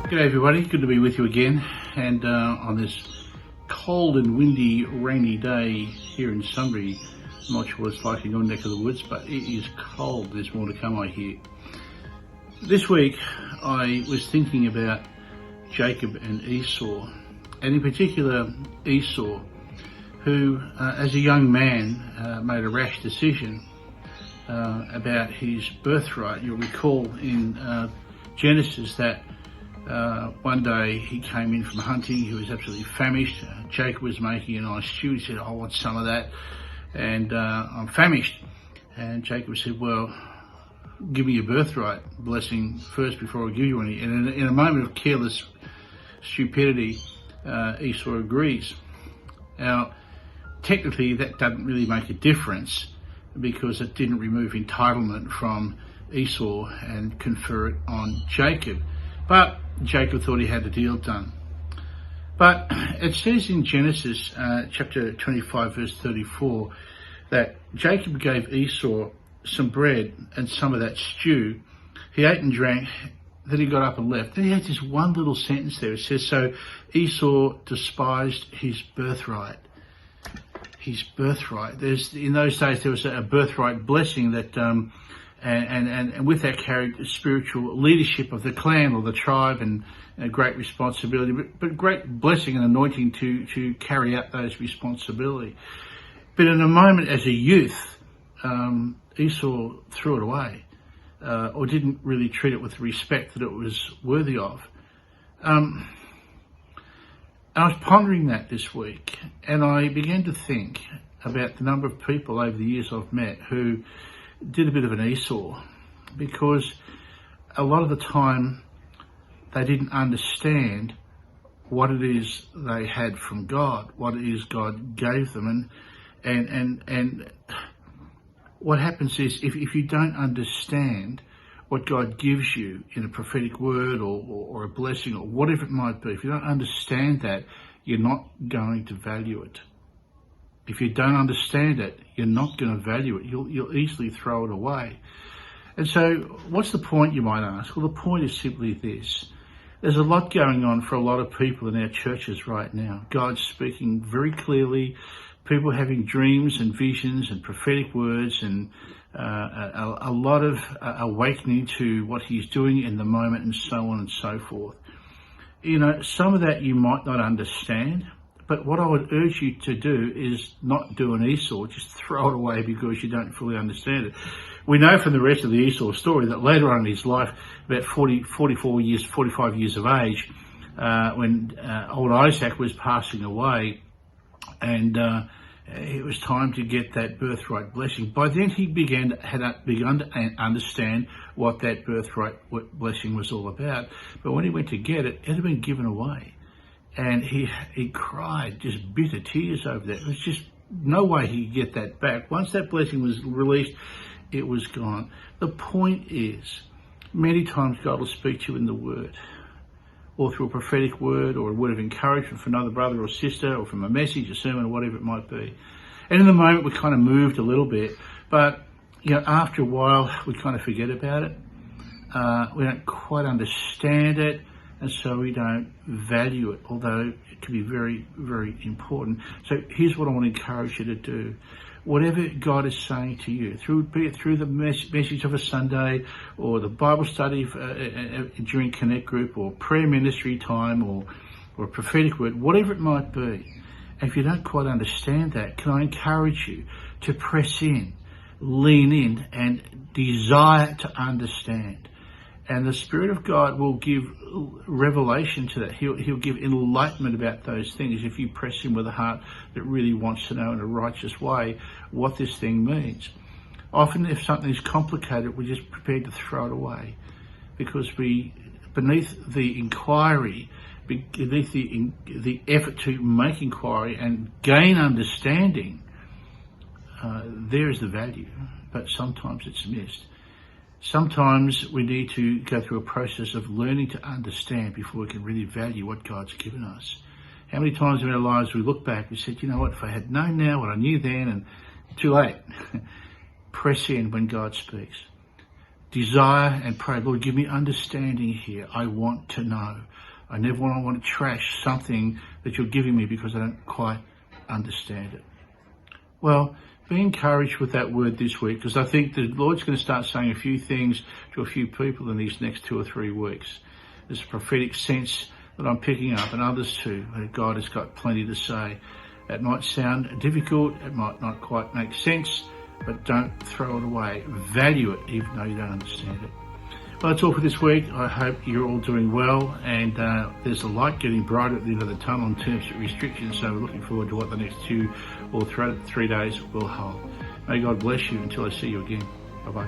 G'day everybody, good to be with you again, and on this cold and windy rainy day here in Sunbury. I'm not sure what it's like in your neck of the woods, but it is cold. There's more to come, I hear. This week I was thinking about Jacob and Esau, and in particular Esau, who as a young man made a rash decision about his birthright. You'll recall in Genesis that one day he came in from hunting. He was absolutely famished. Jacob was making a nice stew. He said, "I want some of that, and I'm famished." And Jacob said, "Well, give me your birthright blessing first before I give you any." And in a moment of careless stupidity, Esau agrees. Now, technically, that doesn't really make a difference because it didn't remove entitlement from Esau and confer it on Jacob. But Jacob thought he had the deal done. But it says in Genesis chapter 25 verse 34 that Jacob gave Esau some bread and some of that stew. He ate and drank, then he got up and left. Then he had this one little sentence there. It says, "So Esau despised his birthright." His birthright. In those days there was a birthright blessing that and with that carried spiritual leadership of the clan or the tribe, and a great responsibility, but great blessing and anointing to carry out those responsibility. But in a moment as a youth, Esau threw it away, or didn't really treat it with the respect that it was worthy of. I was pondering that this week, and I began to think about the number of people over the years I've met who did a bit of an Esau, because a lot of the time they didn't understand what it is they had from God, what it is God gave them, and what happens is if you don't understand what God gives you in a prophetic word or a blessing or whatever it might be, if you don't understand that, you're not going to value it. If you don't understand it, you're not going to value it. You'll easily throw it away. And so what's the point, you might ask? Well, the point is simply this. There's a lot going on for a lot of people in our churches right now. God's speaking very clearly, people having dreams and visions and prophetic words, and a lot of awakening to what he's doing in the moment, and so on and so forth. You know, some of that you might not understand, but what I would urge you to do is not do an Esau, just throw it away because you don't fully understand it. We know from the rest of the Esau story that later on in his life, about 45 years of age, when old Isaac was passing away, and it was time to get that birthright blessing. By then he had begun to understand what that birthright blessing was all about. But when he went to get it, it had been given away. And he cried just bitter tears over that. It was just no way he could get that back. Once that blessing was released, it was gone. The point is, many times God will speak to you in the Word, or through a prophetic word, or a word of encouragement from another brother or sister, or from a message, a sermon, or whatever it might be. And in the moment we kind of moved a little bit, but after a while we kind of forget about it. We don't quite understand it, and so we don't value it, although it can be very, very important. So here's what I want to encourage you to do. Whatever God is saying to you, be it through the message of a Sunday, or the Bible study during Connect Group, or prayer ministry time, or a prophetic word, whatever it might be, and if you don't quite understand that, can I encourage you to press in, lean in, and desire to understand. And the Spirit of God will give revelation to that. He'll give enlightenment about those things if you press in with a heart that really wants to know in a righteous way what this thing means. Often if something's complicated, we're just prepared to throw it away because beneath the inquiry, beneath the effort to make inquiry and gain understanding, there is the value, but sometimes it's missed. Sometimes we need to go through a process of learning to understand before we can really value what God's given us. How many times in our lives we look back, we said, you know what, if I had known now what I knew then, and too late. Press in when God speaks. desire and pray, Lord, give me understanding here. I want to know. I never want to trash something that you're giving me because I don't quite understand it. Well, be encouraged with that word this week, because I think the Lord's going to start saying a few things to a few people in these next 2 or 3 weeks. There's a prophetic sense that I'm picking up, and others too. God has got plenty to say. It might sound difficult, it might not quite make sense, but don't throw it away. Value it, even though you don't understand it. Well, that's all for this week. I hope you're all doing well, and there's a light getting brighter at the end of the tunnel in terms of restrictions, so we're looking forward to what the next 2 or 3 days will hold. May God bless you until I see you again. Bye-bye.